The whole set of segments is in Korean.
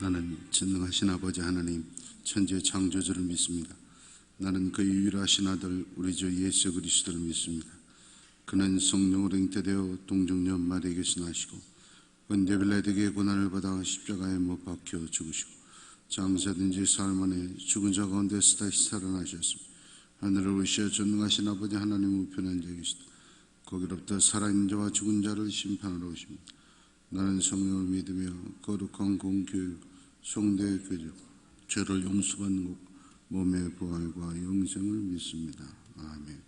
나는 전능하신 아버지 하나님 천지의 창조주를 믿습니다. 나는 그의 유일하신 아들 우리 주 예수 그리스도를 믿습니다. 그는 성령으로 잉태되어 동정녀 마리아에게서 나시고 본디빌라에게 고난을 받아 십자가에 못 박혀 죽으시고 장사된 지 사흘 만에 죽은 자 가운데서 다시 살아나셨습니다. 하늘을 오시어 전능하신 아버지 하나님 우편에 앉아 계시다. 거기로부터 살아있는 자와 죽은 자를 심판하러 오십니다. 나는 성령을 믿으며 거룩한 공교육 성대의 교적 죄를 용서받는 것 몸의 부활과 영생을 믿습니다. 아멘.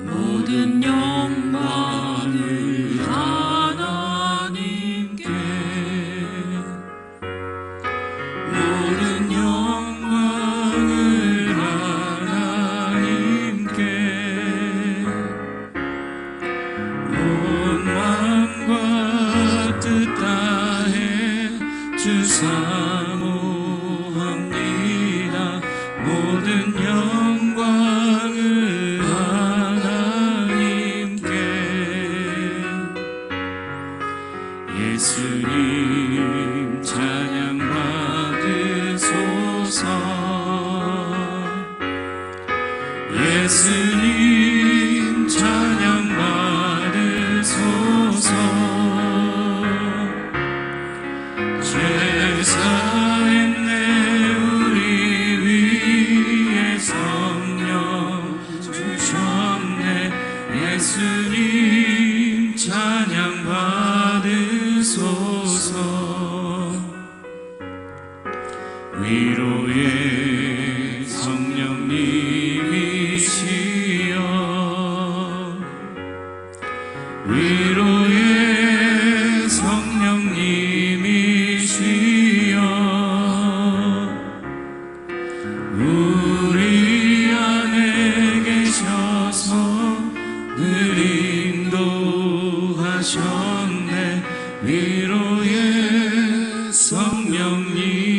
모든 영광을 하나님께, 모든 영광을 하나님께, 온 마음과 뜻 다해 주 사모합니다. 모든 영광을 예수님 찬양 받으소서. 예수님 찬양 받으소서. 죄 사했네 우리 위에 성령 주셨네. 예수님 찬양 받으소서. 위로의 성령님이시여, 위로의 성령님이시여, 우리 안에 계셔서 늘 인도하셨네. 위로의 성령님이시여.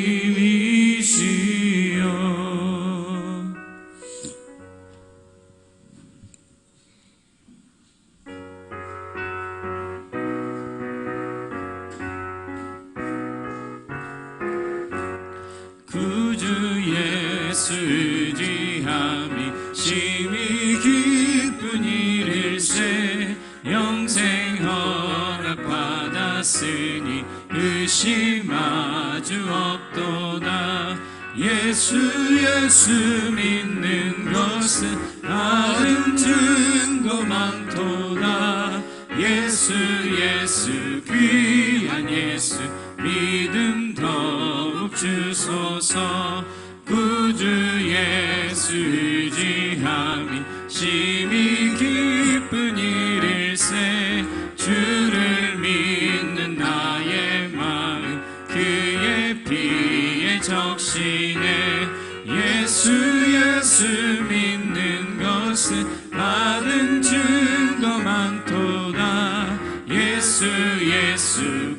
구주 예수 의지함이 심히 기쁜 일일세. 영생 허락받았으니 의심 아주 없도다. 예수 믿는 것은 다른 증거 많도다. 예수 귀한 예수 믿음 더욱 주소서. 구주 예수 의지함이 심히 기쁜 일일세. 주를 믿는 나의 마음 그의 피에 적시네. 예수 믿는 것은 다른 증거 많도다. 예수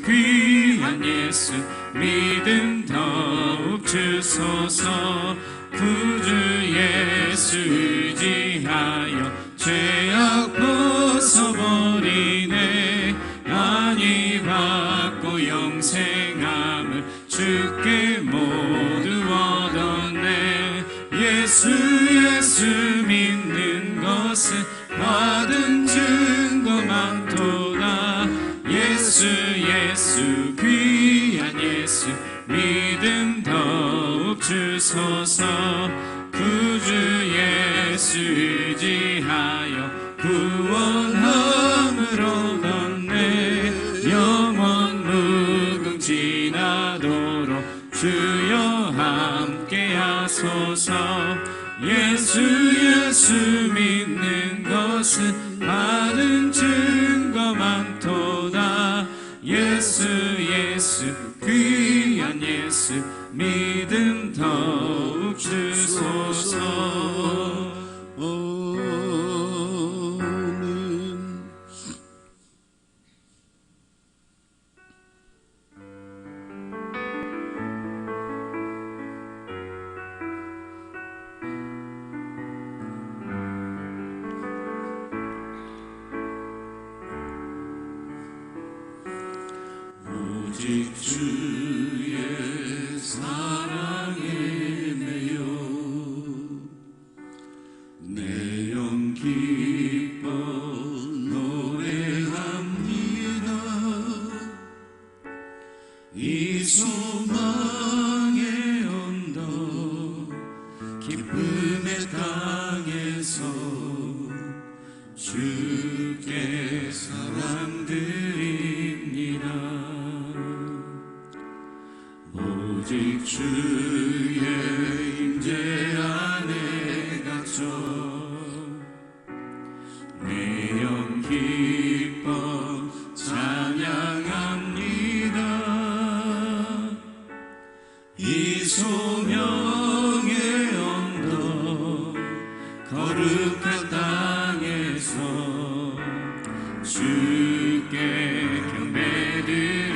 귀한 예수 믿음 더욱 주소서. 구주 예수 의지하여 죄악 벗어버리네. 안위 받고 영생함을 주께 모두 얻었네. 예수 믿는 것은 받은 증거 많도다. 예수 귀한 예수 믿음 더욱 주소서. 구주 예수 의지하여 구원함을 얻었네. 영원 무궁지나도록 주여 함께 하소서. 예수 믿는 것은 받은 증거 많도다. 예수 귀한 예수 믿음 더욱 주소서. 주의 사랑에 매여 내 영 기뻐 노래합니다. 이 소망의 언덕 기쁨의 땅에서 주께 사랑드립니다. 오직 주의 임재 안에 갇혀 내 영 기뻐 찬양합니다. 이 소명의 언덕 거룩한 땅에서 주께 경배드립니다.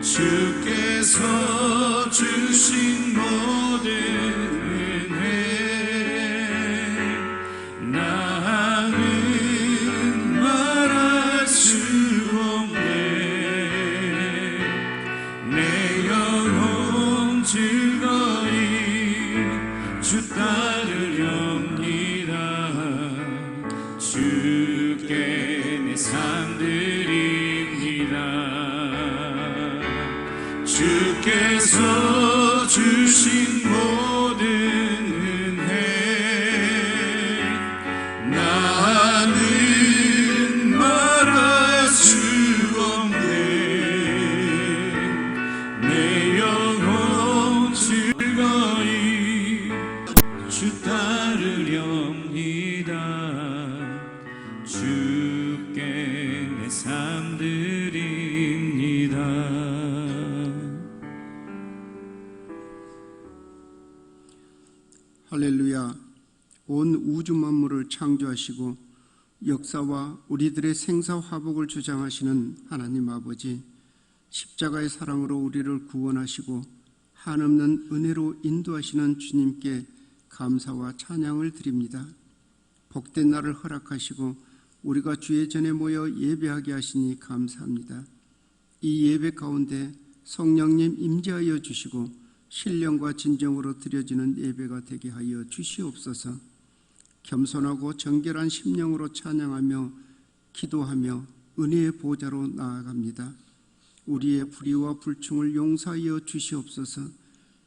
주께서 주신 모든 은혜 나는 말할 수 없네. 내 영혼 즐거이 주 따르렵니다. 주께 내 삶 드립니다. 주께서 주신 모든 은혜 나는 말할 수 없네. 내 영혼 즐거이 주 따르렵니다. 주께 내 삶 드립니다. 할렐루야. 온 우주 만물을 창조하시고 역사와 우리들의 생사화복을 주장하시는 하나님 아버지, 십자가의 사랑으로 우리를 구원하시고 한없는 은혜로 인도하시는 주님께 감사와 찬양을 드립니다. 복된 날을 허락하시고 우리가 주의 전에 모여 예배하게 하시니 감사합니다. 이 예배 가운데 성령님 임재하여 주시고 신령과 진정으로 드려지는 예배가 되게 하여 주시옵소서. 겸손하고 정결한 심령으로 찬양하며 기도하며 은혜의 보좌로 나아갑니다. 우리의 불의와 불충을 용서하여 주시옵소서.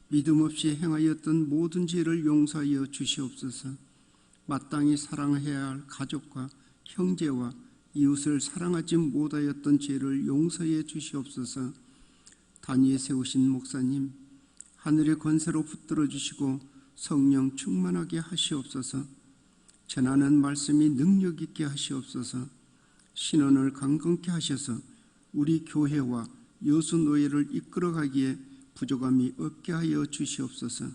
믿음 없이 행하였던 모든 죄를 용서하여 주시옵소서. 마땅히 사랑해야 할 가족과 형제와 이웃을 사랑하지 못하였던 죄를 용서해 주시옵소서. 단위에 세우신 목사님, 하늘의 권세로 붙들어 주시고 성령 충만하게 하시옵소서. 전하는 말씀이 능력 있게 하시옵소서. 신원을 강건케 하셔서 우리 교회와 여수 노예를 이끌어가기에 부족함이 없게 하여 주시옵소서.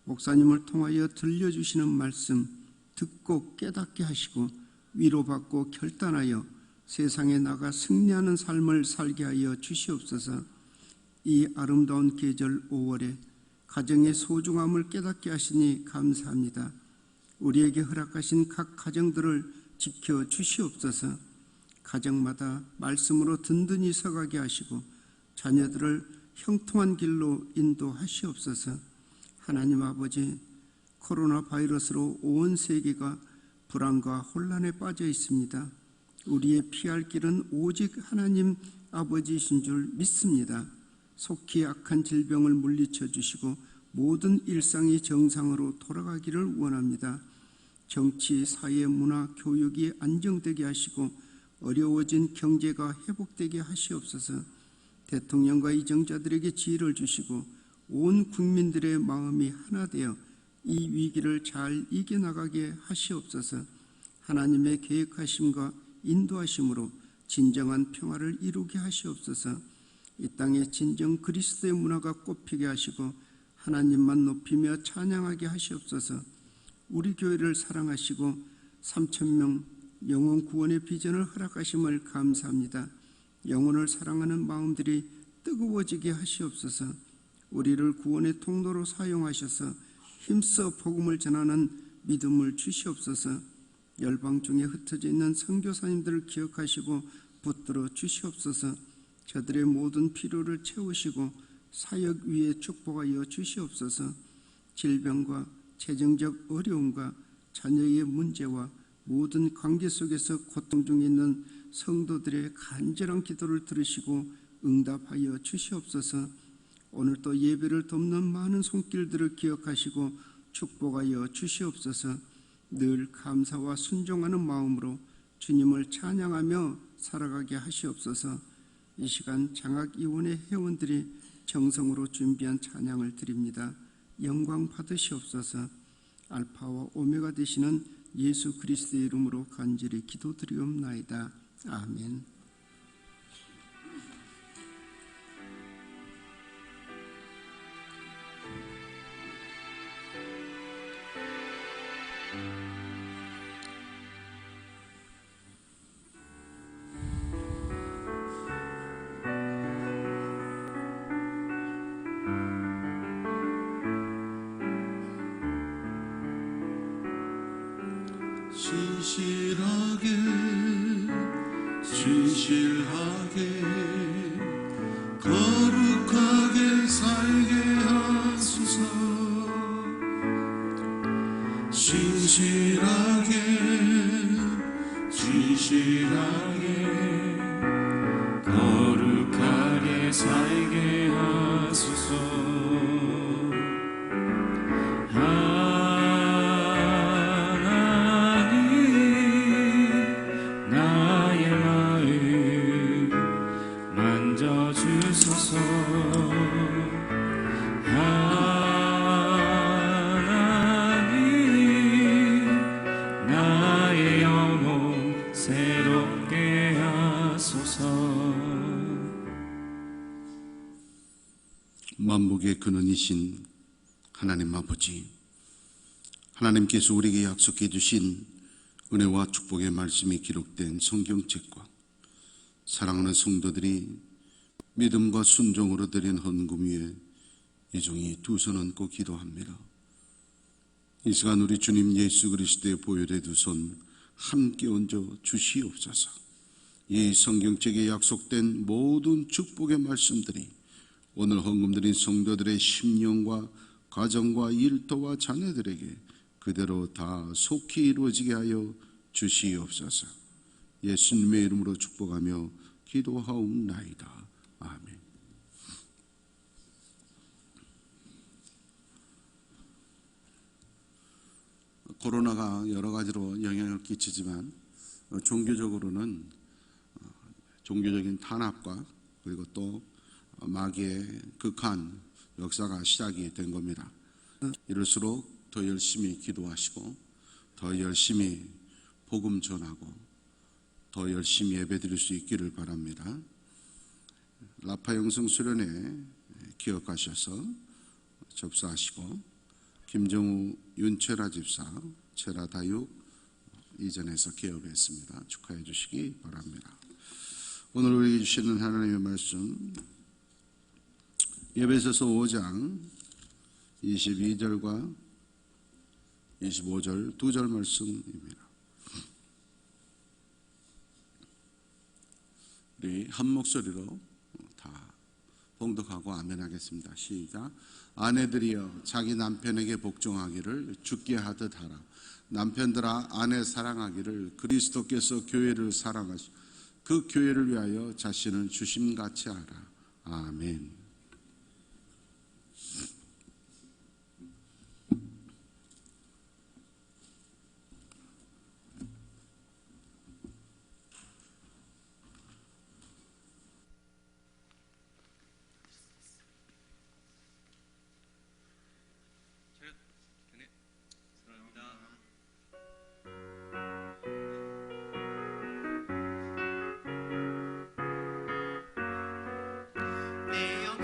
목사님을 통하여 들려주시는 말씀 듣고 깨닫게 하시고 위로받고 결단하여 세상에 나가 승리하는 삶을 살게 하여 주시옵소서. 이 아름다운 계절 5월에 가정의 소중함을 깨닫게 하시니 감사합니다. 우리에게 허락하신 각 가정들을 지켜 주시옵소서. 가정마다 말씀으로 든든히 서가게 하시고 자녀들을 형통한 길로 인도하시옵소서. 하나님 아버지, 코로나 바이러스로 온 세계가 불안과 혼란에 빠져 있습니다. 우리의 피할 길은 오직 하나님 아버지이신 줄 믿습니다. 속히 악한 질병을 물리쳐 주시고 모든 일상이 정상으로 돌아가기를 원합니다. 정치, 사회, 문화, 교육이 안정되게 하시고 어려워진 경제가 회복되게 하시옵소서. 대통령과 이정자들에게 지혜를 주시고 온 국민들의 마음이 하나 되어 이 위기를 잘 이겨나가게 하시옵소서. 하나님의 계획하심과 인도하심으로 진정한 평화를 이루게 하시옵소서. 이 땅에 진정 그리스도의 문화가 꽃피게 하시고 하나님만 높이며 찬양하게 하시옵소서. 우리 교회를 사랑하시고 3,000명 영혼 구원의 비전을 허락하심을 감사합니다. 영혼을 사랑하는 마음들이 뜨거워지게 하시옵소서. 우리를 구원의 통로로 사용하셔서 힘써 복음을 전하는 믿음을 주시옵소서. 열방 중에 흩어져 있는 선교사님들을 기억하시고 붙들어 주시옵소서. 저들의 모든 필요를 채우시고 사역 위에 축복하여 주시옵소서. 질병과 재정적 어려움과 자녀의 문제와 모든 관계 속에서 고통 중에 있는 성도들의 간절한 기도를 들으시고 응답하여 주시옵소서. 오늘도 예배를 돕는 많은 손길들을 기억하시고 축복하여 주시옵소서. 늘 감사와 순종하는 마음으로 주님을 찬양하며 살아가게 하시옵소서. 이 시간 장학이원의 회원들이 정성으로 준비한 찬양을 드립니다. 영광 받으시옵소서. 알파와 오메가 되시는 예수 그리스도의 이름으로 간절히 기도드리옵나이다. 아멘. 진실하게 거룩하게 살게 하소서. 진실하게 거룩하게 살게 하소서. 만복의 근원이신 하나님 아버지, 하나님께서 우리에게 약속해 주신 은혜와 축복의 말씀이 기록된 성경책과 사랑하는 성도들이 믿음과 순종으로 드린 헌금 위에 이 종이 두 손 얹고 기도합니다. 이 시간 우리 주님 예수 그리스도의 보혈의 두 손 함께 얹어 주시옵소서. 이 성경책에 약속된 모든 축복의 말씀들이 오늘 헌금 드린 성도들의 심령과 가정과 일터와 자녀들에게 그대로 다 속히 이루어지게 하여 주시옵소서. 예수님의 이름으로 축복하며 기도하옵나이다. 아멘. 코로나가 여러 가지로 영향을 끼치지만 종교적으로는 종교적인 탄압과 그리고 또 마귀의 극한 역사가 시작이 된 겁니다. 이럴수록 더 열심히 기도하시고 더 열심히 복음 전하고 더 열심히 예배드릴 수 있기를 바랍니다. 라파 영성 수련회 기억하셔서 접수하시고 김정우 윤철아 집사 철아 다육 이전에서 개업했습니다. 축하해 주시기 바랍니다. 오늘 우리에게 주시는 하나님의 말씀 에베소서 5장 22절과 25절 두 절 말씀입니다. 우리 한 목소리로 다 봉독하고 아멘하겠습니다. 시작. 아내들이여 자기 남편에게 복종하기를 주께 하듯 하라. 남편들아 아내 사랑하기를 그리스도께서 교회를 사랑하시고 그 교회를 위하여 자신을 주심같이 하라. 아멘. 내 영혼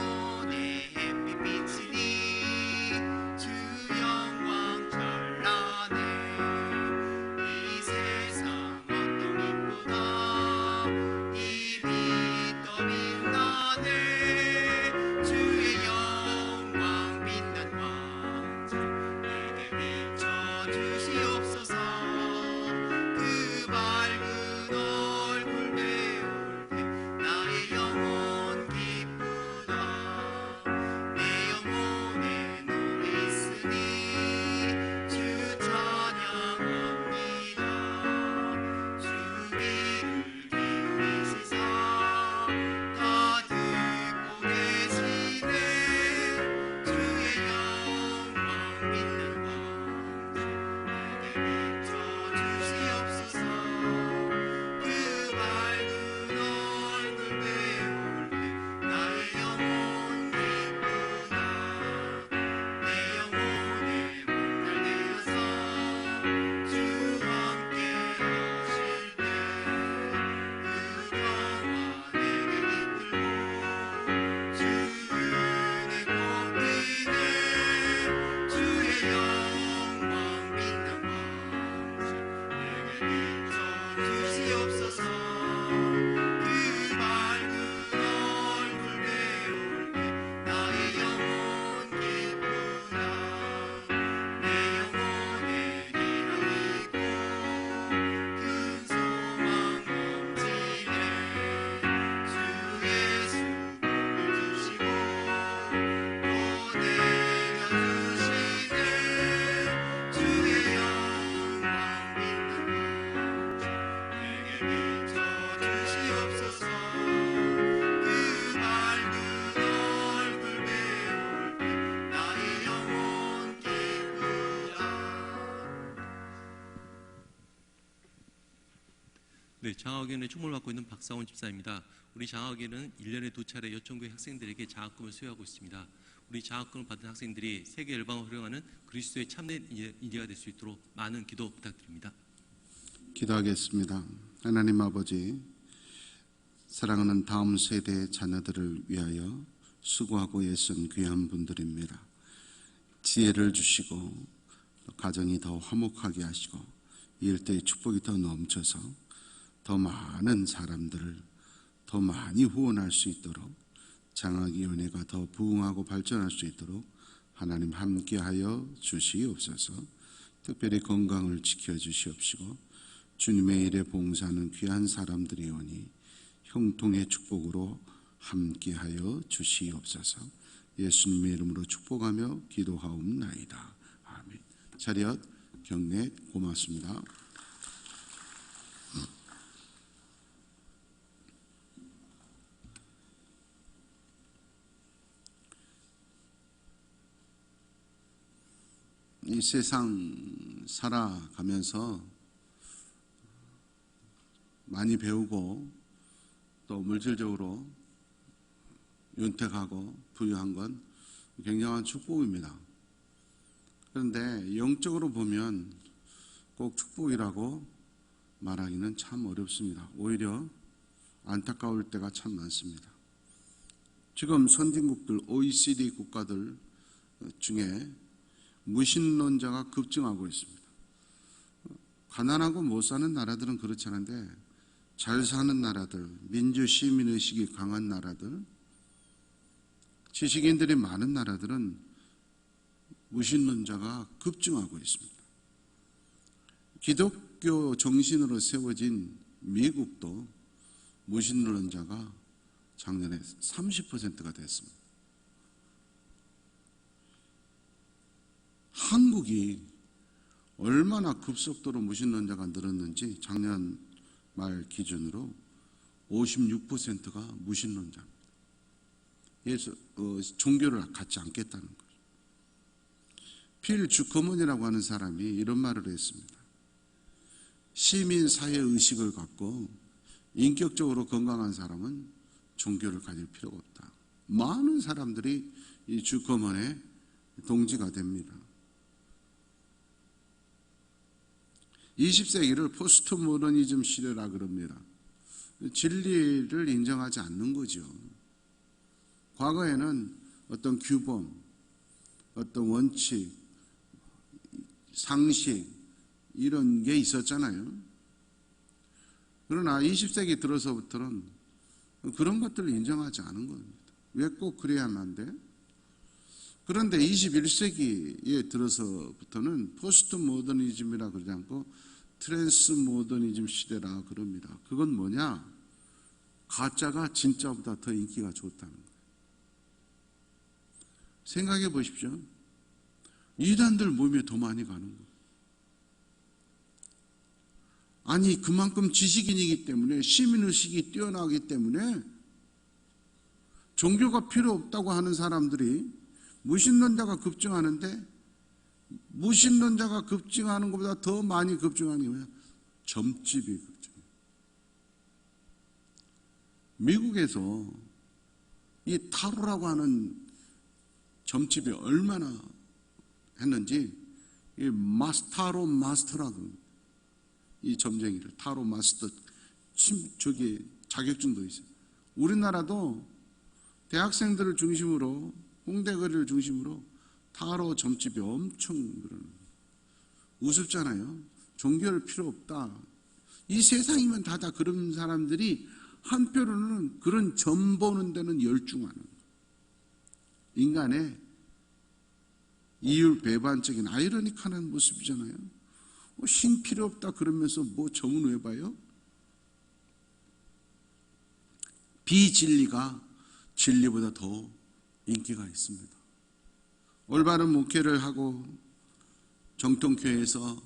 네, 장학연에 총무를 맡고 있는 박사원 집사입니다. 우리 장학연은 1년에 2차례 여천교회 학생들에게 장학금을 수여하고 있습니다. 우리 장학금을 받은 학생들이 세계 열방을 활용하는 그리스도의 참된 인재가 될 수 있도록 많은 기도 부탁드립니다. 기도하겠습니다. 하나님 아버지, 사랑하는 다음 세대 자녀들을 위하여 수고하고 애쓴 귀한 분들입니다. 지혜를 주시고 가정이 더 화목하게 하시고 일대의 축복이 더 넘쳐서 더 많은 사람들을 더 많이 후원할 수 있도록 장학위원회가 더 부흥하고 발전할 수 있도록 하나님 함께하여 주시옵소서. 특별히 건강을 지켜주시옵시고 주님의 일에 봉사하는 귀한 사람들이 오니 형통의 축복으로 함께하여 주시옵소서. 예수님의 이름으로 축복하며 기도하옵나이다. 아멘. 차렷 경례 고맙습니다. 이 세상 살아가면서 많이 배우고 또 물질적으로 윤택하고 부유한 건 굉장한 축복입니다. 그런데 영적으로 보면 꼭 축복이라고 말하기는 참 어렵습니다. 오히려 안타까울 때가 참 많습니다. 지금 선진국들 OECD 국가들 중에 무신론자가 급증하고 있습니다. 가난하고 못 사는 나라들은 그렇지 않은데 잘 사는 나라들, 민주 시민의식이 강한 나라들, 지식인들이 많은 나라들은 무신론자가 급증하고 있습니다. 기독교 정신으로 세워진 미국도 무신론자가 작년에 30%가 됐습니다. 한국이 얼마나 급속도로 무신론자가 늘었는지 작년 말 기준으로 56%가 무신론자입니다. 그래서 종교를 갖지 않겠다는 거죠. 필 주커먼이라고 하는 사람이 이런 말을 했습니다. 시민사회 의식을 갖고 인격적으로 건강한 사람은 종교를 가질 필요가 없다. 많은 사람들이 이 주커먼의 동지가 됩니다. 20세기를 포스트 모더니즘 시대라 그럽니다. 진리를 인정하지 않는 거죠. 과거에는 어떤 규범, 어떤 원칙, 상식 이런 게 있었잖아요. 그러나 20세기 들어서부터는 그런 것들을 인정하지 않은 겁니다. 왜 꼭 그래야만 돼? 그런데 21세기에 들어서부터는 포스트 모더니즘이라 그러지 않고 트랜스 모더니즘 시대라 그럽니다. 그건 뭐냐? 가짜가 진짜보다 더 인기가 좋다는 거예요. 생각해 보십시오. 이단들 몸에 더 많이 가는 거예요. 아니 그만큼 지식인이기 때문에 시민의식이 뛰어나기 때문에 종교가 필요 없다고 하는 사람들이 무신론자가 급증하는데 무신론자가 급증하는 것보다 더 많이 급증하는 게 뭐냐? 점집이 급증해요. 미국에서 이 타로라고 하는 점집이 얼마나 했는지 이 타로 마스터라고 이 점쟁이를 타로 마스터 저기 자격증도 있어요. 우리나라도 대학생들을 중심으로 홍대거리를 중심으로 타로 점집이 엄청 늘어나요. 우습잖아요. 종교를 필요 없다. 이 세상이면 다 그런 사람들이 한편으로는 그런 점 보는 데는 열중하는 인간의 이율 배반적인 아이러니컬한 모습이잖아요. 신 필요 없다 그러면서 뭐 점은 왜 봐요? 비진리가 진리보다 더 인기가 있습니다. 올바른 목회를 하고 정통교회에서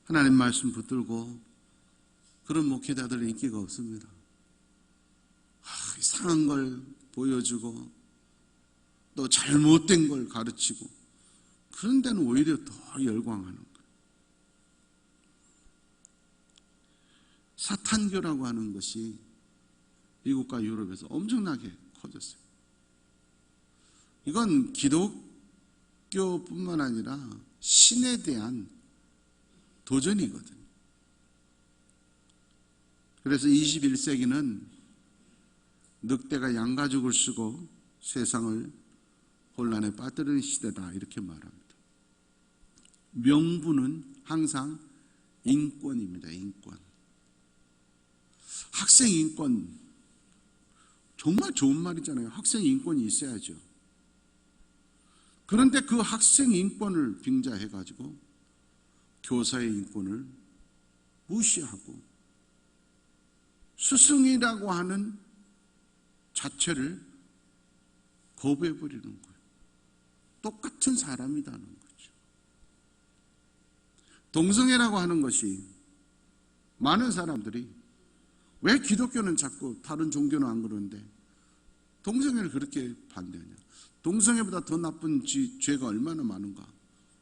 하나님 말씀 붙들고 그런 목회자들은 인기가 없습니다. 이상한 걸 보여주고 또 잘못된 걸 가르치고 그런 데는 오히려 더 열광하는 거예요. 사탄교라고 하는 것이 미국과 유럽에서 엄청나게 커졌어요. 이건 기독교뿐만 아니라 신에 대한 도전이거든요. 그래서 21세기는 늑대가 양가죽을 쓰고 세상을 혼란에 빠뜨리는 시대다, 이렇게 말합니다. 명분은 항상 인권입니다. 인권. 학생 인권, 정말 좋은 말이잖아요. 학생 인권이 있어야죠. 그런데 그 학생 인권을 빙자해가지고 교사의 인권을 무시하고 스승이라고 하는 자체를 거부해버리는 거예요. 똑같은 사람이라는 거죠. 동성애라고 하는 것이 많은 사람들이 왜 기독교는 자꾸 다른 종교는 안 그러는데 동성애를 그렇게 반대하냐. 동성애보다 더 나쁜 죄가 얼마나 많은가.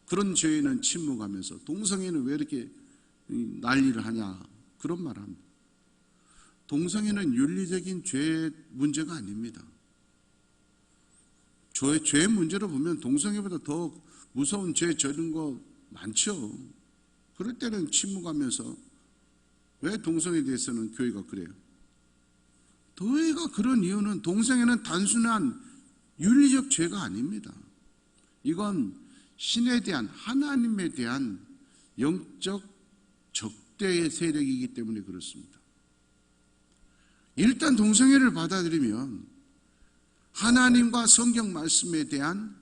그런 죄에는 침묵하면서 동성애는 왜 이렇게 난리를 하냐, 그런 말을 합니다. 동성애는 윤리적인 죄 문제가 아닙니다. 죄 문제로 보면 동성애보다 더 무서운 죄 저런 거 많죠. 그럴 때는 침묵하면서 왜 동성애에 대해서는 교회가 그래요? 교회가 그런 이유는 동성애는 단순한 윤리적 죄가 아닙니다. 이건 신에 대한, 하나님에 대한 영적 적대의 세력이기 때문에 그렇습니다. 일단 동성애를 받아들이면 하나님과 성경 말씀에 대한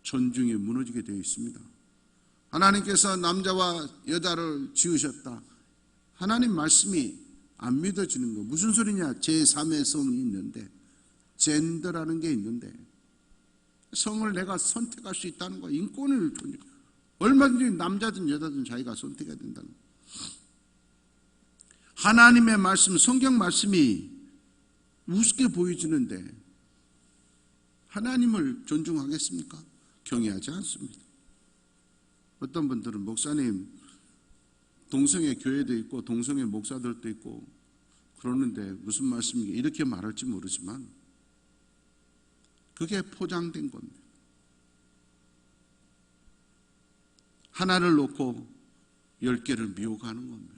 존중이 무너지게 되어 있습니다. 하나님께서 남자와 여자를 지으셨다. 하나님 말씀이 안 믿어지는 거. 무슨 소리냐? 제3의 성이 있는데, 젠더라는 게 있는데, 성을 내가 선택할 수 있다는 거, 인권을 얼마든지 남자든 여자든 자기가 선택해야 된다는 거. 하나님의 말씀, 성경 말씀이 우습게 보여지는데 하나님을 존중하겠습니까? 경외하지 않습니다. 어떤 분들은 목사님, 동성애 교회도 있고 동성애 목사들도 있고 그러는데 무슨 말씀인가 이렇게 말할지 모르지만 그게 포장된 겁니다. 하나를 놓고 10개를 미혹하는 겁니다.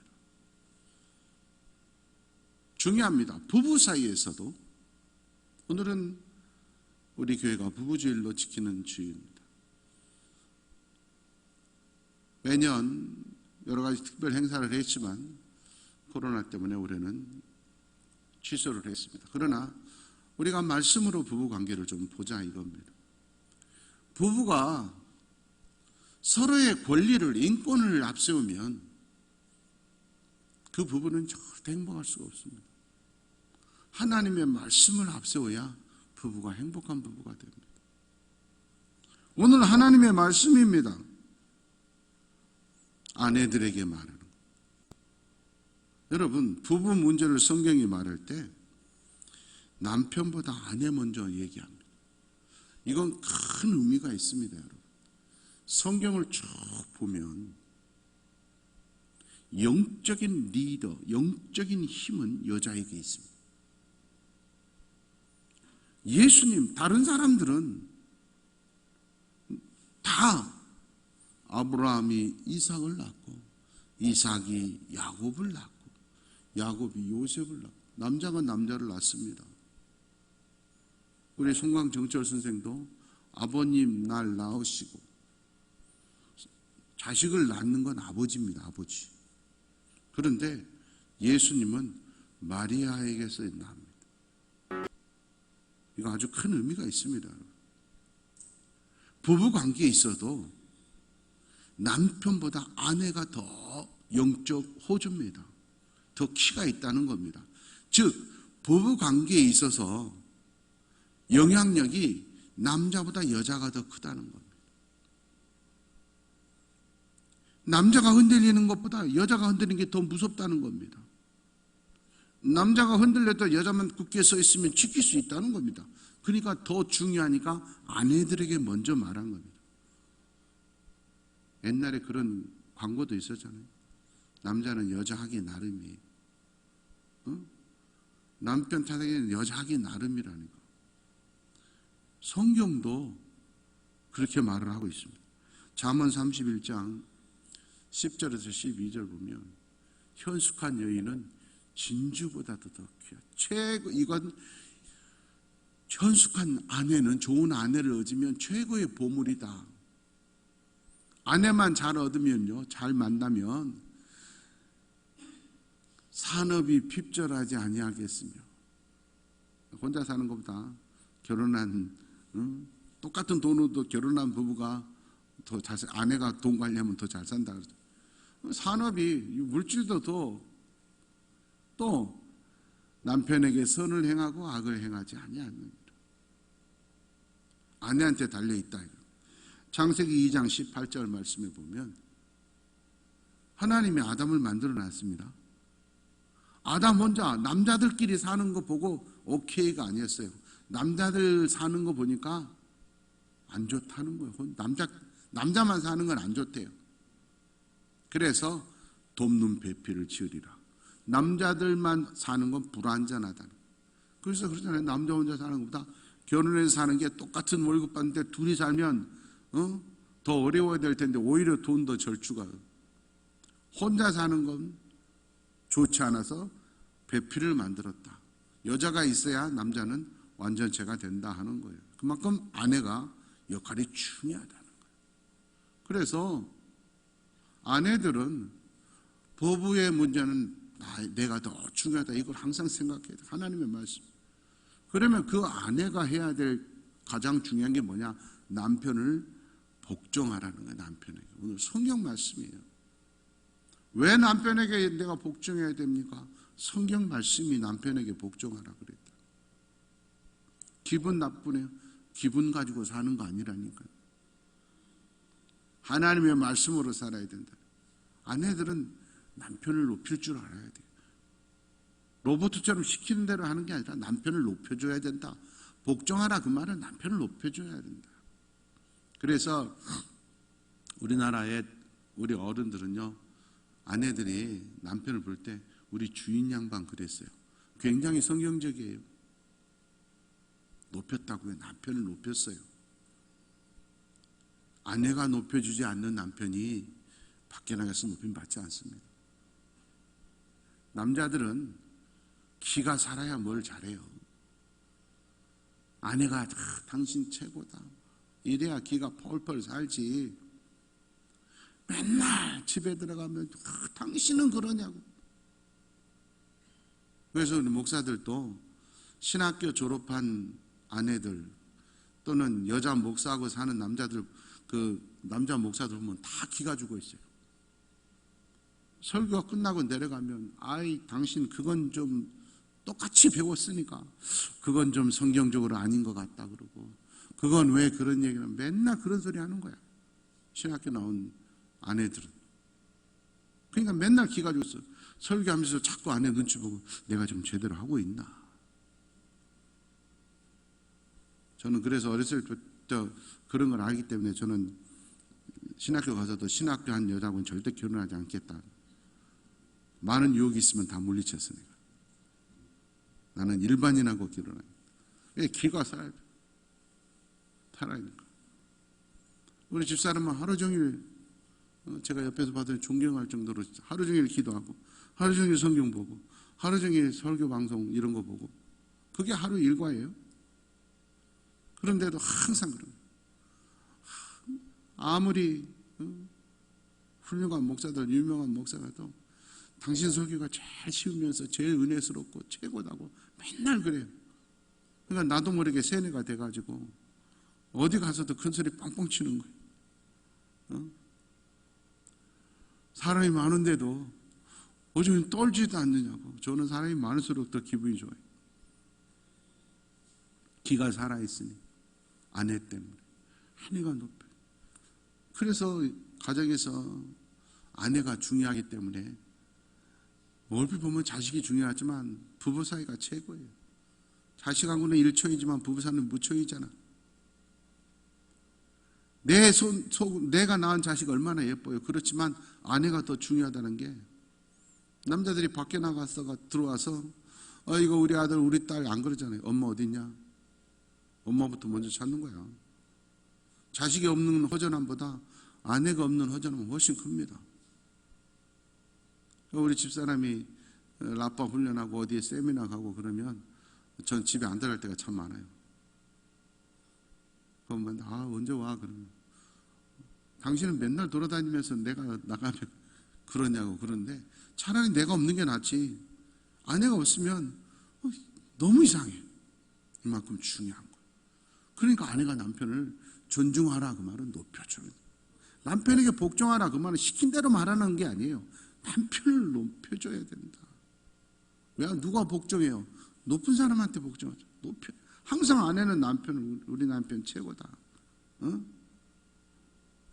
중요합니다. 부부 사이에서도 오늘은 우리 교회가 부부주일로 지키는 주일입니다. 매년 여러 가지 특별 행사를 했지만 코로나 때문에 올해는 취소를 했습니다. 그러나 우리가 말씀으로 부부 관계를 좀 보자 이겁니다. 부부가 서로의 권리를, 인권을 앞세우면 그 부부는 절대 행복할 수가 없습니다. 하나님의 말씀을 앞세워야 부부가 행복한 부부가 됩니다. 오늘 하나님의 말씀입니다. 아내들에게 말하는 것. 여러분, 부부 문제를 성경이 말할 때 남편보다 아내 먼저 얘기합니다. 이건 큰 의미가 있습니다, 여러분. 성경을 쭉 보면 영적인 리더, 영적인 힘은 여자에게 있습니다. 예수님, 다른 사람들은 다 아브라함이 이삭을 낳고 이삭이 야곱을 낳고 야곱이 요셉을 낳고 남자가 남자를 낳습니다. 우리 송광정철 선생도 아버님 날 낳으시고 자식을 낳는 건 아버지입니다. 아버지. 그런데 예수님은 마리아에게서 낳습니다. 이거 아주 큰 의미가 있습니다. 부부 관계에 있어도 남편보다 아내가 더 영적 호주입니다. 더 키가 있다는 겁니다. 즉 부부 관계에 있어서 영향력이 남자보다 여자가 더 크다는 겁니다. 남자가 흔들리는 것보다 여자가 흔들리는 게 더 무섭다는 겁니다. 남자가 흔들려도 여자만 굳게 서 있으면 지킬 수 있다는 겁니다. 그러니까 더 중요하니까 아내들에게 먼저 말한 겁니다. 옛날에 그런 광고도 있었잖아요. 남자는 여자 하기 나름이에요. 남편 탓하기는 여자 하기 나름이라니까. 성경도 그렇게 말을 하고 있습니다. 잠언 31장 10절에서 12절 보면 현숙한 여인은 진주보다도 더 귀하다. 이건 현숙한 아내는, 좋은 아내를 얻으면 최고의 보물이다. 아내만 잘 얻으면요, 잘 만나면 산업이 핍절하지 아니하겠으며, 혼자 사는 것보다 결혼한 똑같은 돈으로도 결혼한 부부가 더 잘, 아내가 돈 관리하면 더 잘 산다 그러죠. 산업이, 물질도 또 남편에게 선을 행하고 악을 행하지 아니하느니라. 아내한테 달려있다. 창세기 2장 18절 말씀에 보면 하나님이 아담을 만들어 놨습니다. 아담 혼자 남자들끼리 사는 거 보고 오케이가 아니었어요. 남자들 사는 거 보니까 안 좋다는 거예요. 남자만 사는 건 안 좋대요. 그래서 돕는 배필을 지으리라. 남자들만 사는 건 불완전하다. 그래서 그러잖아요. 남자 혼자 사는 것보다 결혼해서 사는 게 똑같은 월급 받는데 둘이 살면 더 어려워야 될 텐데 오히려 돈 더 절주가. 혼자 사는 건 좋지 않아서 배필을 만들었다. 여자가 있어야 남자는 완전체가 된다 하는 거예요. 그만큼 아내가 역할이 중요하다는 거예요. 그래서 아내들은 부부의 문제는 내가 더 중요하다. 이걸 항상 생각해야 돼. 하나님의 말씀. 그러면 그 아내가 해야 될 가장 중요한 게 뭐냐? 남편을 복종하라는 거예요. 남편에게. 오늘 성경 말씀이에요. 왜 남편에게 내가 복종해야 됩니까? 성경 말씀이 남편에게 복종하라 그랬다. 기분 나쁘네요. 기분 가지고 사는 거 아니라니까요. 하나님의 말씀으로 살아야 된다. 아내들은 남편을 높일 줄 알아야 돼요. 로봇처럼 시키는 대로 하는 게 아니라 남편을 높여줘야 된다. 복종하라 그 말은 남편을 높여줘야 된다. 그래서 우리나라의 우리 어른들은요, 아내들이 남편을 볼 때 우리 주인 양반 그랬어요. 굉장히 성경적이에요. 높였다고요. 남편을 높였어요. 아내가 높여주지 않는 남편이 밖에 나가서 높임 받지 않습니다. 남자들은 기가 살아야 뭘 잘해요. 아내가 당신 최고다. 이래야 기가 펄펄 살지. 맨날 집에 들어가면 당신은 그러냐고. 그래서 우리 목사들도 신학교 졸업한 아내들 또는 여자 목사하고 사는 남자들, 그 남자 목사들 보면 다 기가 죽어 있어요. 설교가 끝나고 내려가면 당신 그건 좀 똑같이 배웠으니까 그건 좀 성경적으로 아닌 것 같다 그러고, 그건 왜 그런 얘기를 맨날 그런 소리 하는 거야. 신학교 나온 아내들은. 그러니까 맨날 기가 죽었어. 설교하면서 자꾸 아내 눈치 보고 내가 좀 제대로 하고 있나. 저는 그래서 어렸을 때부터 그런 걸 알기 때문에 저는 신학교 가서도 신학교 한 여자하고는 절대 결혼하지 않겠다. 많은 유혹이 있으면 다 물리쳤으니까. 나는 일반인하고 결혼하니까. 왜 기가 살아야 돼. 살아야 되니까. 우리 집사람은 하루 종일 제가 옆에서 봐도 존경할 정도로 하루 종일 기도하고 하루 종일 성경 보고 하루 종일 설교 방송 이런 거 보고, 그게 하루 일과예요. 그런데도 항상 그래요. 아무리 훌륭한 목사들, 유명한 목사라도 당신 설교가 제일 쉬우면서 제일 은혜스럽고 최고다고 맨날 그래요. 그러니까 나도 모르게 세뇌가 돼가지고 어디 가서도 큰 소리 빵빵 치는 거예요. 사람이 많은데도 요즘 떨지도 않느냐고. 저는 사람이 많을수록 더 기분이 좋아요. 기가 살아있으니. 아내 때문에. 아내가 높아요. 그래서 가정에서 아내가 중요하기 때문에 얼핏 보면 자식이 중요하지만 부부 사이가 최고예요. 자식하고는 일초이지만 부부 사이는 무초이잖아. 내가 낳은 자식 얼마나 예뻐요. 그렇지만 아내가 더 중요하다는 게 남자들이 밖에 나가서 들어와서 이거 우리 아들 우리 딸 안 그러잖아요. 엄마 어디 있냐? 엄마부터 먼저 찾는 거야. 자식이 없는 허전함보다 아내가 없는 허전함은 훨씬 큽니다. 우리 집사람이 라빠 훈련하고 어디에 세미나 가고 그러면 전 집에 안 들어갈 때가 참 많아요. 그러면 언제 와? 그러면 당신은 맨날 돌아다니면서 내가 나가면 그러냐고. 그런데 차라리 내가 없는 게 낫지. 아내가 없으면 너무 이상해. 이만큼 중요한 거예요. 그러니까 아내가 남편을 존중하라 그 말은 높여줘야 돼요. 남편에게 복종하라 그 말은 시킨 대로 말하는 게 아니에요. 남편을 높여줘야 된다. 왜? 누가 복종해요? 높은 사람한테 복종하죠. 항상 아내는 남편을, 우리 남편 최고다.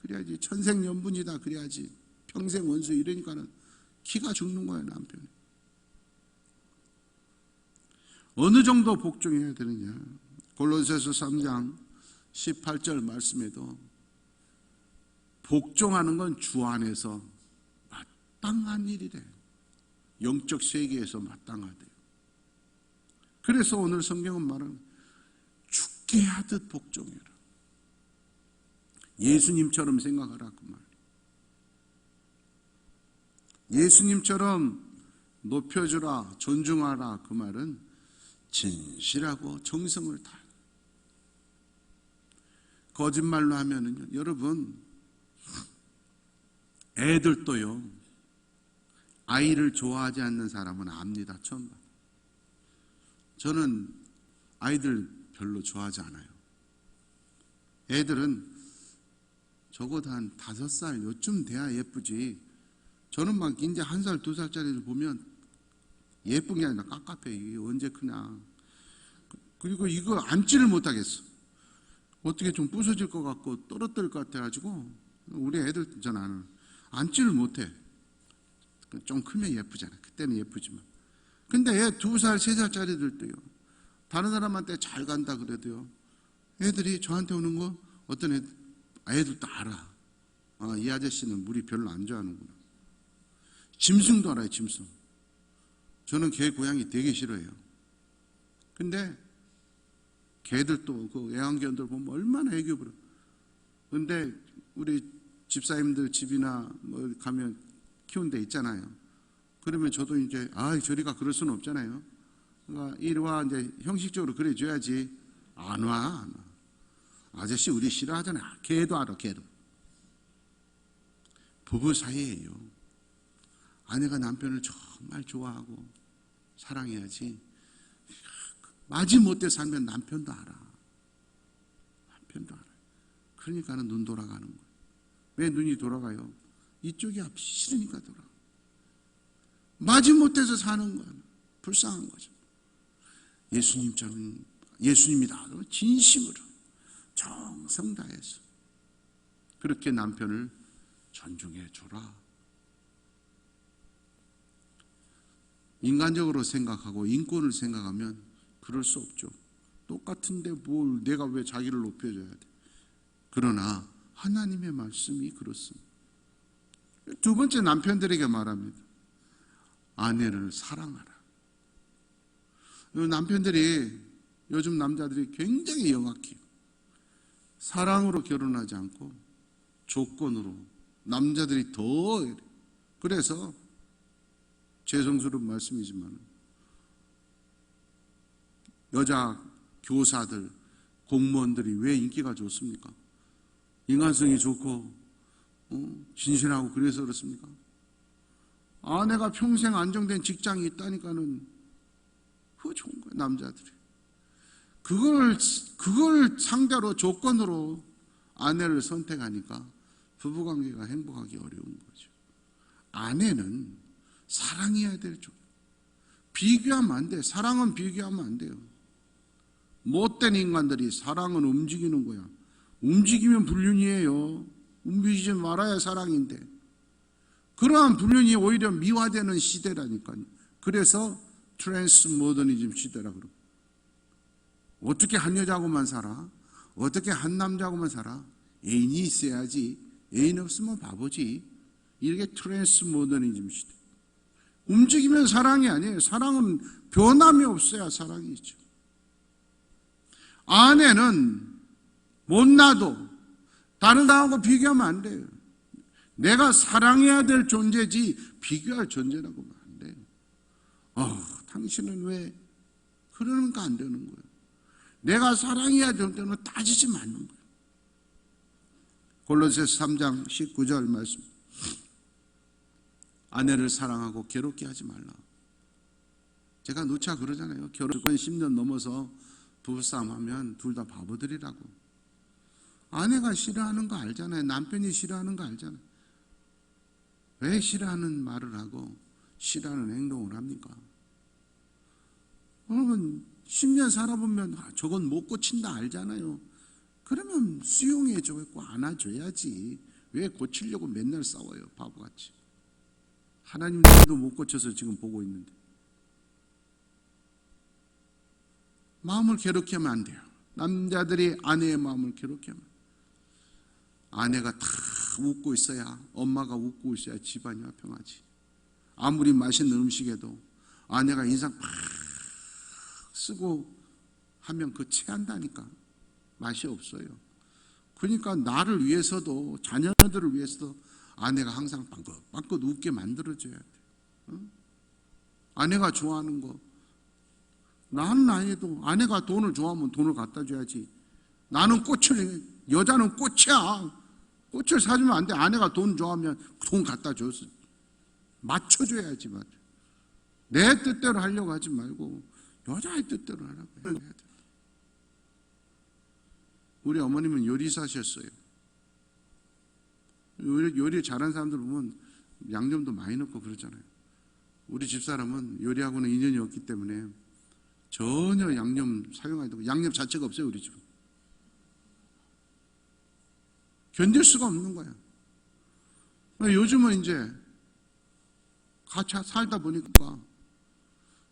그래야지 천생연분이다. 그래야지 평생 원수. 이러니까는 기가 죽는 거예요, 남편이. 어느 정도 복종해야 되느냐? 골로새서 3장 18절 말씀에도 복종하는 건 주 안에서 마땅한 일이래. 영적 세계에서 마땅하대요. 그래서 오늘 성경은 말하는 죽게 하듯 복종해라. 예수님처럼 생각하라 그 말. 예수님처럼 높여주라, 존중하라 그 말은 진실하고 정성을 다해. 거짓말로 하면은요, 여러분, 애들도요, 아이를 좋아하지 않는 사람은 압니다. 처음 봐요. 저는 아이들 별로 좋아하지 않아요. 애들은 적어도 한 5살 요쯤 돼야 예쁘지. 저는 막 이제 1살, 2살짜리를 보면 예쁜 게 아니라 깝깝해. 이게 언제 크냐. 그리고 이거 앉지를 못하겠어. 어떻게 좀 부서질 것 같고 떨어뜨릴 것 같아가지고 우리 애들 저는 앉지를 못해. 좀 크면 예쁘잖아. 그때는 예쁘지만. 근데 애 2살, 3살짜리들도요. 다른 사람한테 잘 간다 그래도요. 애들이 저한테 오는 거 어떤 애들도 알아. 이 아저씨는 우리 별로 안 좋아하는구나. 짐승도 알아요, 짐승. 저는 개, 고양이 되게 싫어해요. 근데 개들도 그 애완견들 보면 얼마나 애교 부려. 근데 우리 집사님들 집이나 뭐 가면 키운 데 있잖아요. 그러면 저도 이제 저리가 그럴 수는 없잖아요. 그러니까 이리 와 이제 형식적으로 그래 줘야지. 안 와. 아저씨 우리 싫어하잖아요. 개도 알아, 개도. 부부 사이예요. 아내가 남편을 정말 좋아하고 사랑해야지. 마지못해 살면 남편도 알아. 남편도 알아요. 그러니까는 눈 돌아가는 거예요. 왜 눈이 돌아가요? 이쪽이 싫으니까 돌아가. 마지못해서 사는 거예요. 불쌍한 거죠. 예수님처럼, 예수님이다. 진심으로, 정성 다해서 그렇게 남편을 존중해 줘라. 인간적으로 생각하고 인권을 생각하면 그럴 수 없죠. 똑같은데 뭘 내가 왜 자기를 높여줘야 돼. 그러나 하나님의 말씀이 그렇습니다. 2번째 남편들에게 말합니다. 아내를 사랑하라. 남편들이 요즘 남자들이 굉장히 영악해요. 사랑으로 결혼하지 않고 조건으로 남자들이 더 그래서 죄송스러운 말씀이지만 여자 교사들, 공무원들이 왜 인기가 좋습니까? 인간성이 좋고 진실하고 그래서 그렇습니까? 아내가 평생 안정된 직장이 있다니까는 그거 좋은 거예요, 남자들이. 그걸 상대로 조건으로 아내를 선택하니까 부부관계가 행복하기 어려운 거죠. 아내는 사랑해야 될 쪽. 비교하면 안 돼. 사랑은 비교하면 안 돼요. 못된 인간들이 사랑은 움직이는 거야. 움직이면 불륜이에요. 움직이지 말아야 사랑인데. 그러한 불륜이 오히려 미화되는 시대라니까요. 그래서 트랜스 모더니즘 시대라 그러고. 어떻게 한 여자하고만 살아? 어떻게 한 남자하고만 살아? 애인이 있어야지. 애인 없으면 바보지. 이게 트랜스 모더니즘 시대. 움직이면 사랑이 아니에요. 사랑은 변함이 없어야 사랑이죠. 아내는 못나도 다른 사람하고 비교하면 안 돼요. 내가 사랑해야 될 존재지 비교할 존재라고 하면 안 돼요. 당신은 왜 그러니까 안 되는 거예요. 내가 사랑해야 될 때는 따지지 않는 거예요. 골로새서 3장 19절 말씀. 아내를 사랑하고 괴롭게 하지 말라. 제가 누차 그러잖아요. 결혼 10년 넘어서 부부싸움 하면 둘 다 바보들이라고. 아내가 싫어하는 거 알잖아요. 남편이 싫어하는 거 알잖아요. 왜 싫어하는 말을 하고 싫어하는 행동을 합니까? 여러분 10년 살아보면 저건 못 고친다 알잖아요. 그러면 수용해주고 안아줘야지. 왜 고치려고 맨날 싸워요, 바보같이. 하나님도 못 고쳐서 지금 보고 있는데. 마음을 괴롭게 하면 안 돼요. 남자들이 아내의 마음을 괴롭게 하면, 아내가 다 웃고 있어야, 엄마가 웃고 있어야 집안이 화평하지. 아무리 맛있는 음식에도 아내가 인상 팍 쓰고 하면 그 체한다니까. 맛이 없어요. 그러니까 나를 위해서도, 자녀들을 위해서도 아내가 항상 빵긋빵긋 웃게 만들어줘야 돼. 아내가 좋아하는 거, 나는 아니어도 아내가 돈을 좋아하면 돈을 갖다 줘야지. 나는 여자는 꽃이야. 꽃을 사주면 안 돼. 아내가 돈 좋아하면 돈 갖다 줘서 맞춰줘야지. 내 뜻대로 하려고 하지 말고 여자의 뜻대로 하라고 해야 돼. 우리 어머님은 요리사셨어요. 요리 잘하는 사람들 보면 양념도 많이 넣고 그러잖아요. 우리 집사람은 요리하고는 인연이 없기 때문에 전혀 양념 사용하지 않고, 양념 자체가 없어요, 우리 집은. 견딜 수가 없는 거야. 요즘은 이제 같이 살다 보니까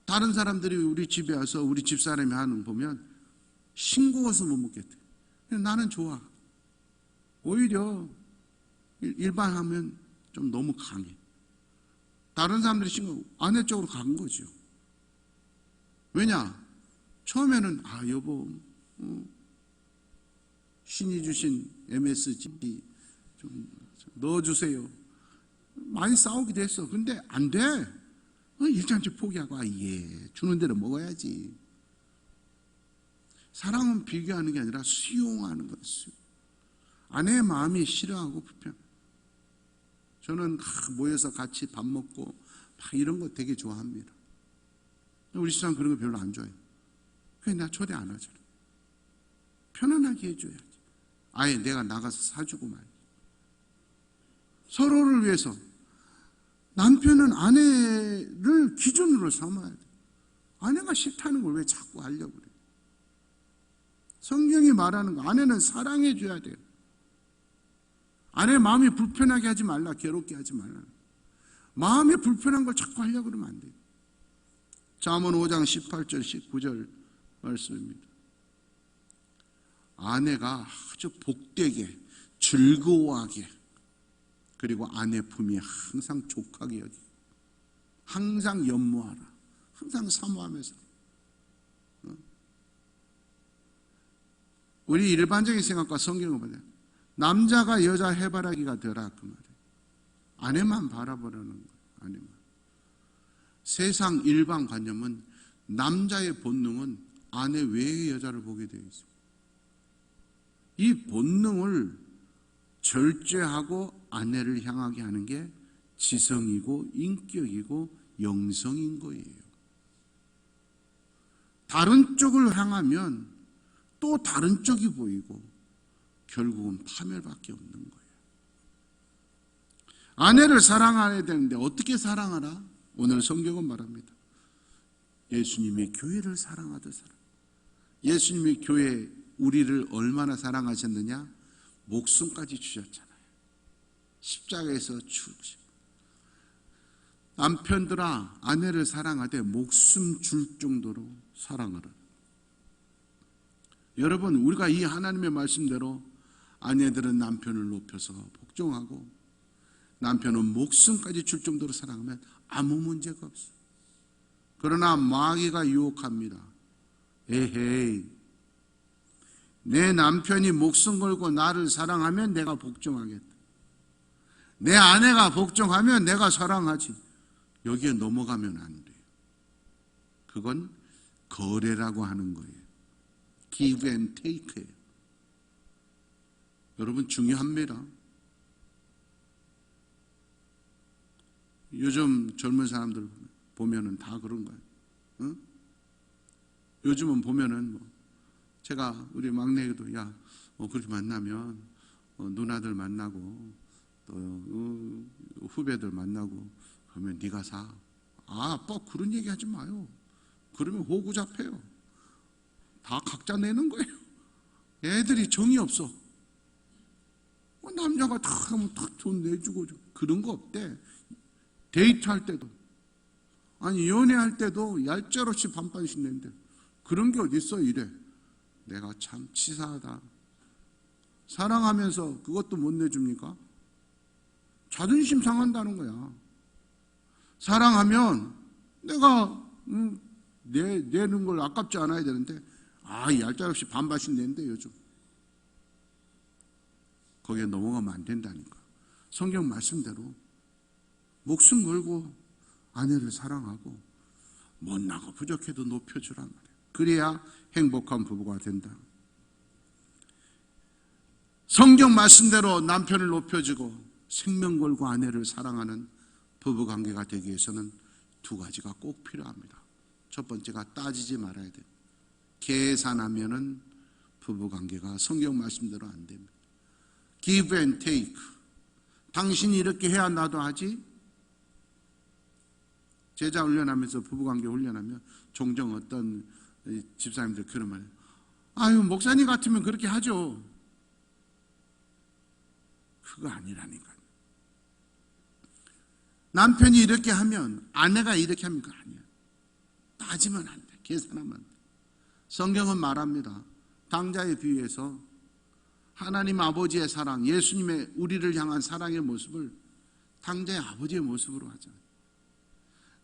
다른 사람들이 우리 집에 와서 우리 집사람이 하는 거 보면 싱거워서 못 먹겠대. 나는 좋아. 오히려 일반 하면 좀 너무 강해. 다른 사람들이 싱거워. 아내 쪽으로 간 거죠. 왜냐? 처음에는 여보 신이 주신 MSG 좀 넣어주세요. 많이 싸우기도 했어. 근데 안 돼. 일장치 포기하고 주는 대로 먹어야지. 사랑은 비교하는 게 아니라 수용하는 거였어요. 아내의 마음이 싫어하고 불편. 저는 모여서 같이 밥 먹고 이런 거 되게 좋아합니다. 우리 시장 그런 거 별로 안 좋아해요. 그냥 나 초대 안 하잖아. 편안하게 해줘야지. 아예 내가 나가서 사주고 말이야. 서로를 위해서. 남편은 아내를 기준으로 삼아야 돼. 아내가 싫다는 걸 왜 자꾸 하려고 그래. 성경이 말하는 거, 아내는 사랑해줘야 돼요. 아내 마음이 불편하게 하지 말라, 괴롭게 하지 말라. 마음이 불편한 걸 자꾸 하려고 그러면 안 돼요. 잠언 5장 18절 19절 말씀입니다. 아내가 아주 복되게 즐거워하게, 그리고 아내 품이 항상 족하게 여기, 항상 연모하라, 항상 사모하면서. 우리 일반적인 생각과 성경을 보면 남자가 여자 해바라기가 되라 그 말이에요. 아내만 바라보라는 거예요. 아내만. 세상 일반 관념은 남자의 본능은 아내 외의 여자를 보게 되어 있습니다. 이 본능을 절제하고 아내를 향하게 하는 게 지성이고 인격이고 영성인 거예요. 다른 쪽을 향하면 또 다른 쪽이 보이고 결국은 파멸밖에 없는 거예요. 아내를 사랑해야 되는데 어떻게 사랑하라? 오늘 성경은 말합니다. 예수님의 교회를 사랑하듯 사랑. 예수님의 교회 우리를 얼마나 사랑하셨느냐? 목숨까지 주셨잖아요. 십자가에서 죽으시고. 남편들아 아내를 사랑하되 목숨 줄 정도로 사랑하라. 여러분, 우리가 이 하나님의 말씀대로 아내들은 남편을 높여서 복종하고 남편은 목숨까지 줄 정도로 사랑하면 아무 문제가 없어. 그러나 마귀가 유혹합니다. 에헤이, 내 남편이 목숨 걸고 나를 사랑하면 내가 복종하겠다. 내 아내가 복종하면 내가 사랑하지. 여기에 넘어가면 안 돼요. 그건 거래라고 하는 거예요. Give and take예요. 여러분, 중요합니다. 요즘 젊은 사람들 보면은 다 그런 거예요. 응? 요즘은 보면은 뭐 제가 우리 막내에도 야, 그렇게 만나면 누나들 만나고 또 후배들 만나고 그러면 네가 사. 아빠 그런 얘기 하지 마요. 그러면 호구 잡혀요. 다 각자 내는 거예요. 애들이 정이 없어. 남자가 다 하면 다 돈 내주고 그런 거 없대. 데이트할 때도, 아니 연애할 때도 얄짤없이 반반씩 낸대. 그런 게 어딨어 이래. 내가 참 치사하다. 사랑하면서 그것도 못 내줍니까? 자존심 상한다는 거야. 사랑하면 내가 내는 걸 아깝지 않아야 되는데 얄짤없이 반반씩 낸대 요즘. 거기에 넘어가면 안 된다니까. 성경 말씀대로 목숨 걸고 아내를 사랑하고 못나고 부족해도 높여주란 말이에요. 그래야 행복한 부부가 된다. 성경 말씀대로 남편을 높여주고 생명 걸고 아내를 사랑하는 부부관계가 되기 위해서는 두 가지가 꼭 필요합니다. 첫 번째가 따지지 말아야 돼요. 계산하면은 부부관계가 성경 말씀대로 안 됩니다. Give and take. 당신이 이렇게 해야 나도 하지. 제자 훈련하면서 부부관계 훈련하면 종종 어떤 집사님들 그런 말이에요. 아유, 목사님 같으면 그렇게 하죠. 그거 아니라니까. 남편이 이렇게 하면 아내가 이렇게 하면 그거 아니야. 따지면 안 돼. 계산하면 안 돼. 성경은 말합니다. 당자에 비유해서 하나님 아버지의 사랑, 예수님의 우리를 향한 사랑의 모습을 당자의 아버지의 모습으로 하잖아요.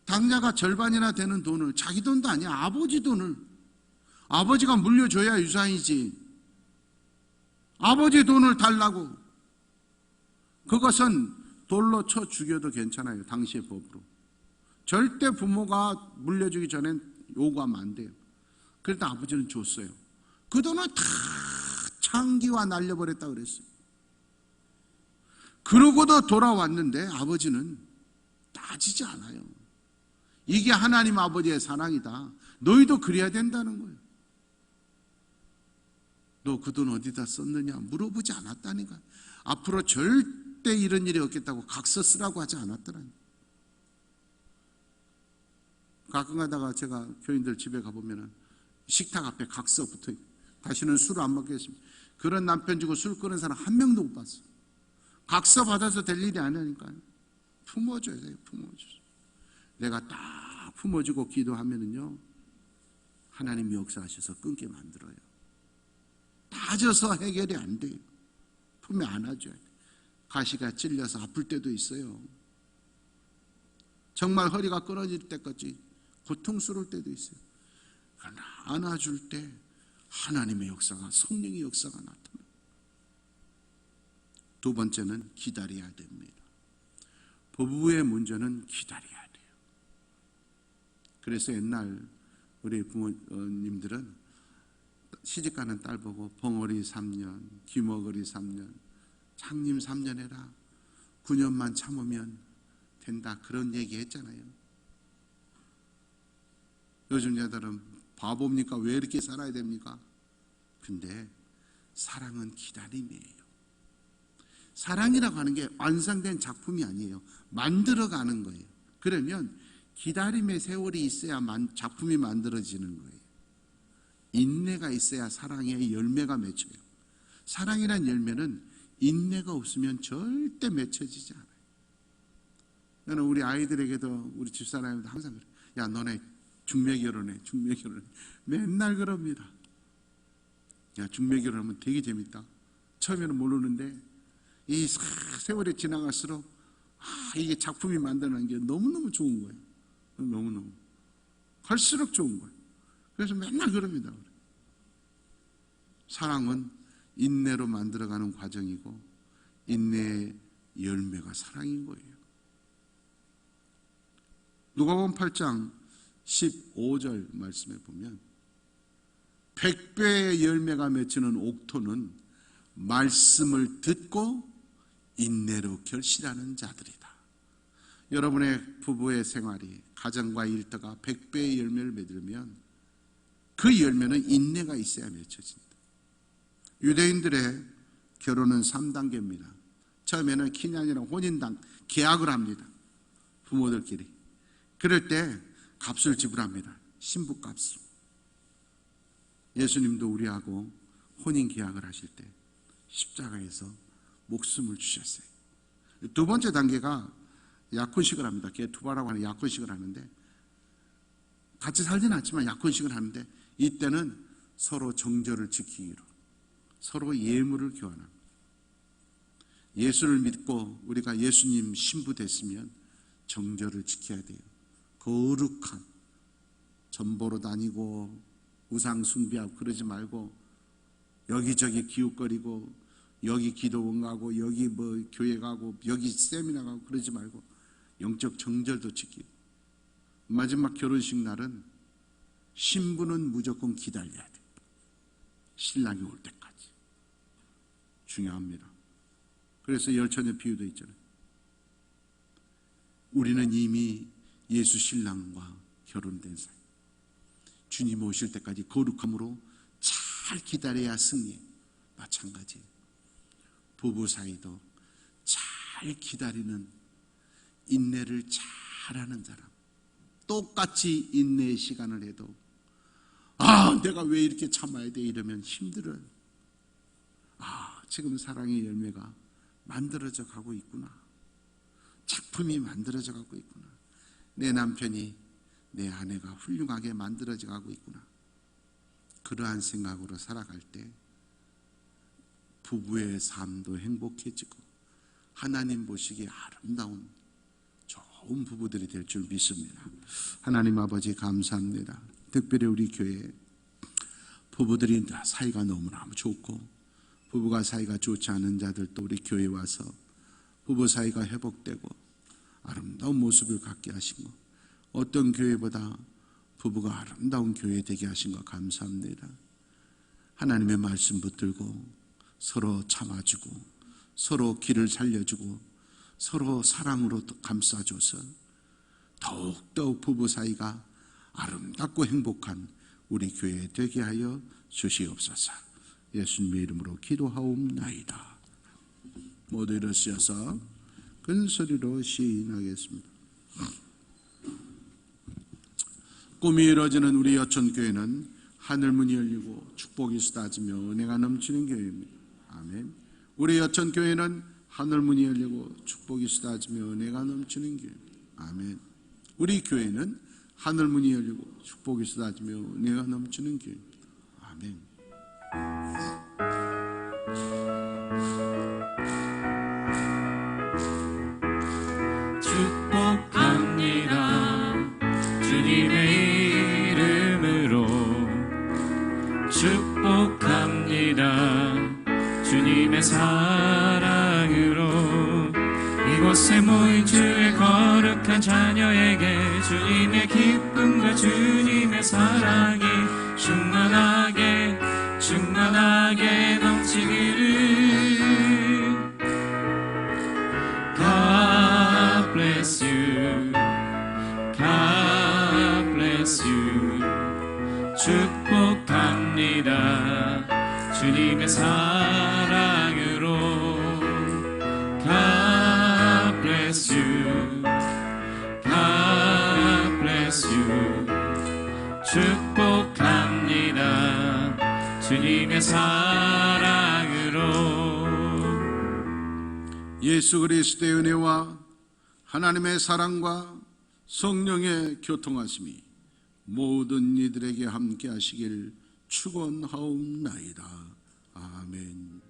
당자가 절반이나 되는 돈을, 자기 돈도 아니야, 아버지 돈을 아버지가 물려줘야 유산이지. 아버지 돈을 달라고. 그것은 돌로 쳐 죽여도 괜찮아요. 당시의 법으로. 절대 부모가 물려주기 전엔 요구하면 안 돼요. 그래도 아버지는 줬어요. 그 돈을 다 창기와 날려버렸다 그랬어요. 그러고도 돌아왔는데 아버지는 따지지 않아요. 이게 하나님 아버지의 사랑이다. 너희도 그래야 된다는 거예요. 너 그 돈 어디다 썼느냐 물어보지 않았다니까. 앞으로 절대 이런 일이 없겠다고 각서 쓰라고 하지 않았더라니. 가끔 가다가 제가 교인들 집에 가보면 식탁 앞에 각서 붙어있고 다시는 술을 안 먹겠습니다. 그런 남편 주고 술 끊은 사람 한 명도 못 봤어. 각서 받아서 될 일이 아니니까요. 품어줘야 돼요. 품어줘요. 내가 딱 품어주고 기도하면은요, 하나님이 역사하셔서 끊게 만들어요. 따져서 해결이 안 돼요. 품에 안아줘야 돼요. 가시가 찔려서 아플 때도 있어요. 정말 허리가 끊어질 때까지 고통스러울 때도 있어요. 그러나 안아줄 때 하나님의 역사가, 성령의 역사가 나타나요. 두 번째는 기다려야 됩니다. 부부의 문제는 기다려야 돼요. 그래서 옛날 우리 부모님들은 시집가는 딸 보고 벙어리 3년, 귀머거리 3년, 장님 3년 해라. 9년만 참으면 된다. 그런 얘기 했잖아요. 요즘 여자들은 바보입니까? 왜 이렇게 살아야 됩니까? 근데 사랑은 기다림이에요. 사랑이라고 하는 게 완성된 작품이 아니에요. 만들어가는 거예요. 그러면 기다림의 세월이 있어야 작품이 만들어지는 거예요. 인내가 있어야 사랑의 열매가 맺혀요. 사랑이란 열매는 인내가 없으면 절대 맺혀지지 않아요. 저는 우리 아이들에게도 우리 집사람에도 항상 그래요. 야, 너네 중매 결혼해. 중매 결혼해. 맨날 그럽니다. 야, 중매 결혼하면 되게 재밌다. 처음에는 모르는데 이 세월이 지나갈수록 이게 작품이 만드는 게 너무너무 좋은 거예요. 너무너무 갈수록 좋은 거예요. 그래서 맨날 그럽니다. 사랑은 인내로 만들어가는 과정이고 인내의 열매가 사랑인 거예요. 누가복음 8장 15절 말씀에 보면 100배의 열매가 맺히는 옥토는 말씀을 듣고 인내로 결실하는 자들이다. 여러분의 부부의 생활이 가정과 일터가 100배의 열매를 맺으면 그 열매는 인내가 있어야 맺혀진다. 유대인들의 결혼은 3단계입니다. 처음에는 키년이랑 혼인당 계약을 합니다. 부모들끼리. 그럴 때 값을 지불합니다. 신부값을. 예수님도 우리하고 혼인 계약을 하실 때 십자가에서 목숨을 주셨어요. 두 번째 단계가 약혼식을 합니다. 개투바라고 하는 약혼식을 하는데 같이 살진 않지만 약혼식을 하는데 이때는 서로 정절을 지키기로 서로 예물을 교환합니다. 예수를 믿고 우리가 예수님 신부 됐으면 정절을 지켜야 돼요. 거룩한 전보로 다니고 우상 숭배하고 그러지 말고 여기저기 기웃거리고 여기 기도원 가고 여기 뭐 교회 가고 여기 세미나 가고 그러지 말고 영적 정절도 지키고 마지막 결혼식 날은 신부는 무조건 기다려야 돼. 신랑이 올 때까지. 중요합니다. 그래서 열처녀 비유도 있잖아요. 우리는 이미 예수 신랑과 결혼된 사이. 주님 오실 때까지 거룩함으로 잘 기다려야 승리. 마찬가지예요. 부부 사이도 잘 기다리는 인내를 잘하는 사람. 똑같이 인내의 시간을 해도 내가 왜 이렇게 참아야 돼 이러면 힘들어요. 지금 사랑의 열매가 만들어져 가고 있구나. 작품이 만들어져 가고 있구나. 내 남편이 내 아내가 훌륭하게 만들어져 가고 있구나. 그러한 생각으로 살아갈 때 부부의 삶도 행복해지고 하나님 보시기에 아름다운 좋은 부부들이 될 줄 믿습니다. 하나님 아버지 감사합니다. 특별히 우리 교회 부부들이 사이가 너무너무 좋고 부부가 사이가 좋지 않은 자들도 우리 교회에 와서 부부 사이가 회복되고 아름다운 모습을 갖게 하신 것, 어떤 교회보다 부부가 아름다운 교회 되게 하신 것 감사합니다. 하나님의 말씀 붙들고 서로 참아주고 서로 길을 살려주고 서로 사랑으로 감싸줘서 더욱더욱 부부 사이가 아름답고 행복한 우리 교회 되게 하여 주시옵소서. 예수님의 이름으로 기도하옵나이다. 모두 일어서서 큰 소리로 시인하겠습니다. 꿈이 이루어지는 우리 여천교회는 하늘문이 열리고 축복이 쏟아지며 은혜가 넘치는 교회입니다. 아멘. 우리 여천교회는 하늘문이 열리고 축복이 쏟아지며 은혜가 넘치는 교회입니다. 아멘. 우리 교회는 하늘문이 열리고 축복이 쏟아지며 은혜가 넘치는 교회입니다. 아멘. 축복합니다. 주님의 이름으로 축복합니다. 주님의 사랑으로 이곳에 모인 주의 거룩한 자녀에게 주님의 기쁨과 주님의 사랑이 충만하게 넘치기를. God bless you, God bless you. 축복합니다. 주님의 사랑으로. God bless you, God bless you. 축복합니다. 주님의 사랑으로. 예수 그리스도의 은혜와 하나님의 사랑과 성령의 교통하심이 모든 이들에게 함께 하시길 축원하옵나이다. 아멘.